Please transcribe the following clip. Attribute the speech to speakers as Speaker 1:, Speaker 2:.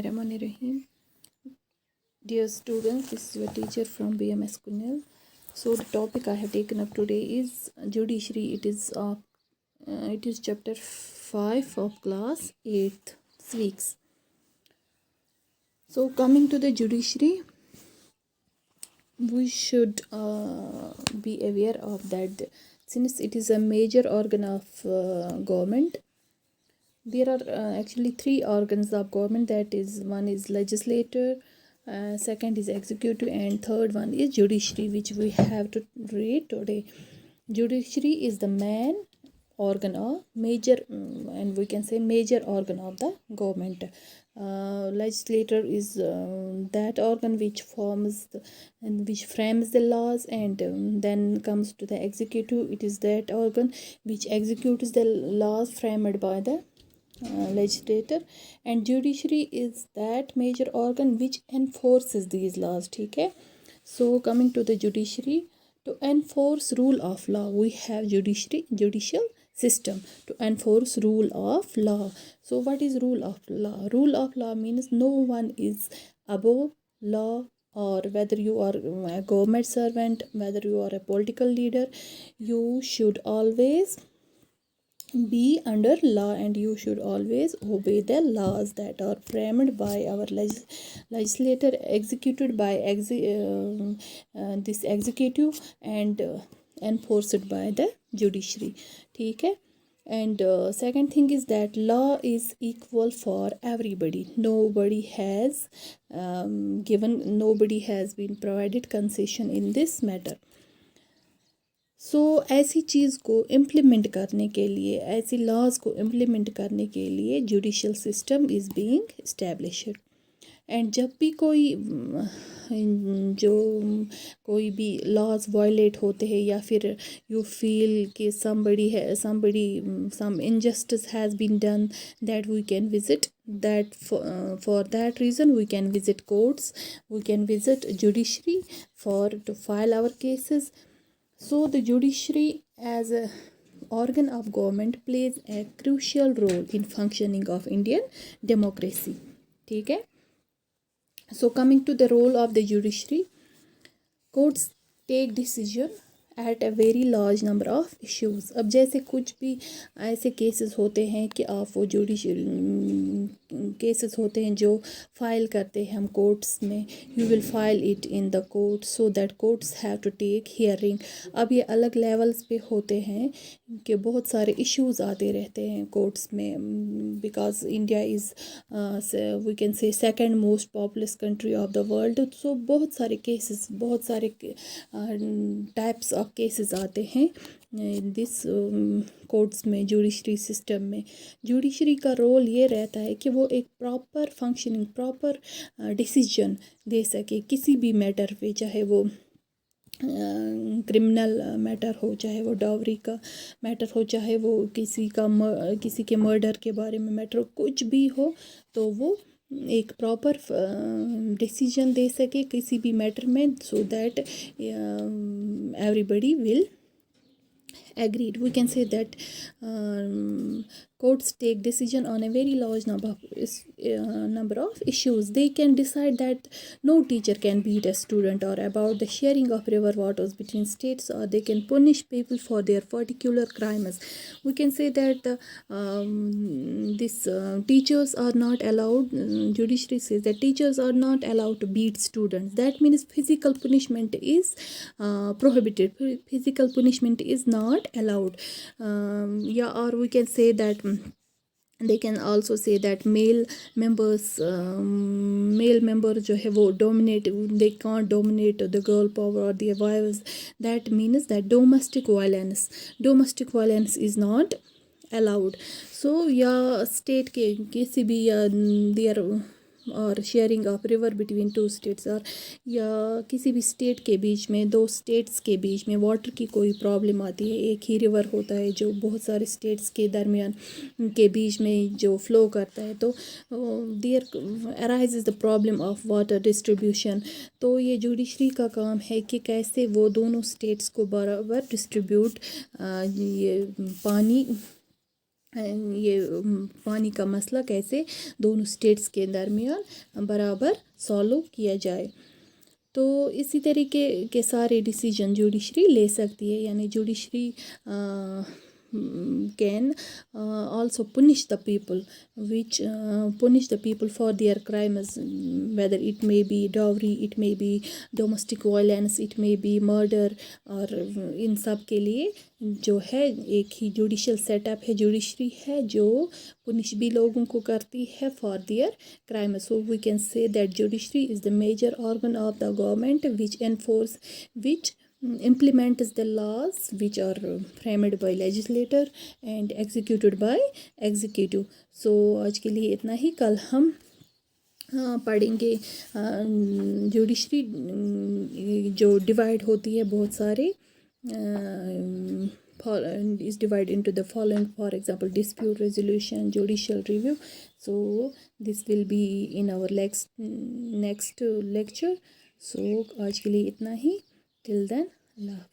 Speaker 1: Rahim. Dear students, this is your teacher from BMS Kunal. So the topic I have taken up today is judiciary. It is chapter 5 of class 8th weeks. So coming to the judiciary, we should be aware of that since it is a major organ of government. There are actually three organs of government, that is, one is legislature, second is executive, and third one is judiciary, which we have to read today. Judiciary is the main organ or major and we can say major organ of the government. Legislature is that organ which frames the laws, and then comes to the executive. It is that organ which executes the laws framed by the legislator, and judiciary is that major organ which enforces these laws. Okay, so coming to the judiciary, to enforce rule of law, we have judicial system to enforce rule of law. So what is rule of law? Rule of law means no one is above law, or whether you are a government servant, whether you are a political leader, you should always be under law, and you should always obey the laws that are framed by our legislator, executed by this executive, and enforced by the judiciary. Okay, and second thing is that law is equal for everybody. Nobody has been provided concession in this matter. सो ऐसी चीज़ को implement करने के लिए, ऐसी laws को implement करने के लिए judicial system is being established. And जब भी कोई भी लॉज वायलेट होते हैं, या फिर यू फील कि some injustice has been done, that we can visit that for that reason we can visit courts, we can visit judiciary to file our cases. So the judiciary as a organ of government plays a crucial role in functioning of Indian democracy. ठीक है. So coming to the role of the judiciary, courts take decision at a very large number of issues. अब जैसे कुछ भी ऐसे cases होते हैं कि आप वो जुडिशियल केसेस होते हैं जो फाइल करते हैं हम कोर्ट्स में, you will file it in the court, so that courts have to take hearing. अब ये अलग लेवल्स पे होते हैं कि बहुत सारे इश्यूज आते रहते हैं कोर्ट्स में, because India is we can say second most populous country of the world. So बहुत सारे केसेस, बहुत सारे टाइप्स ऑफ केसेस आते हैं दिस कोर्ट्स में, जुडिशरी सिस्टम में. जुडिशरी का रोल ये रहता है कि वो एक प्रॉपर फंक्शनिंग, प्रॉपर डिसीजन दे सके किसी भी मैटर पे, चाहे वो क्रिमिनल मैटर हो, चाहे वो डावरी का मैटर हो, चाहे वो किसी के मर्डर के बारे में मैटर हो, कुछ भी हो, तो वो एक प्रॉपर डिसीजन दे सके किसी भी मैटर में, so that everybody will agreed. We can say that courts take decision on a very large number of issues. They can decide that no teacher can beat a student, or about the sharing of river waters between states, or they can punish people for their particular crimes. We can say that teachers are not allowed, judiciary says that teachers are not allowed to beat students. That means physical punishment is prohibited. Physical punishment is not allowed. Or we can say that they can also say that male member जो है वो dominate, they can't dominate the girl power or their wives. That means that domestic violence is not allowed. So state के किसी भी their और sharing of river between two states, और या किसी भी स्टेट के बीच में, दो स्टेट्स के बीच में वाटर की कोई प्रॉब्लम आती है, एक ही रिवर होता है जो बहुत सारे स्टेट्स के दरमियान के बीच में जो फ्लो करता है, तो there arises the problem of water distribution. तो ये जुडिशरी का काम है कि कैसे वो दोनों स्टेट्स को बराबर डिस्ट्रीब्यूट ये पानी ये पानी का मसला कैसे दोनों स्टेट्स के दरमियान बराबर सॉल्व किया जाए। तो इसी तरीके के सारे डिसीजन जुडिशरी ले सकती है, यानी judiciary can also punish the people for their crimes, whether it may be dowry, it may be domestic violence, it may be murder, और इन सब के लिए जो है एक ही जुडिशल सेटअप है, जुडिशरी है जो पुनिश भी लोगों को करती है for their crime. So we can say that judiciary is the major organ of the government which implements the laws which are framed by legislator and executed by executive। so आज के लिए इतना ही। कल हम पढ़ेंगे जुडिशरी जो divide होती है बहुत सारे is divided into the following, for example dispute resolution, judicial review। so this will be in our next lecture। so आज के लिए इतना ही। till then, Allah।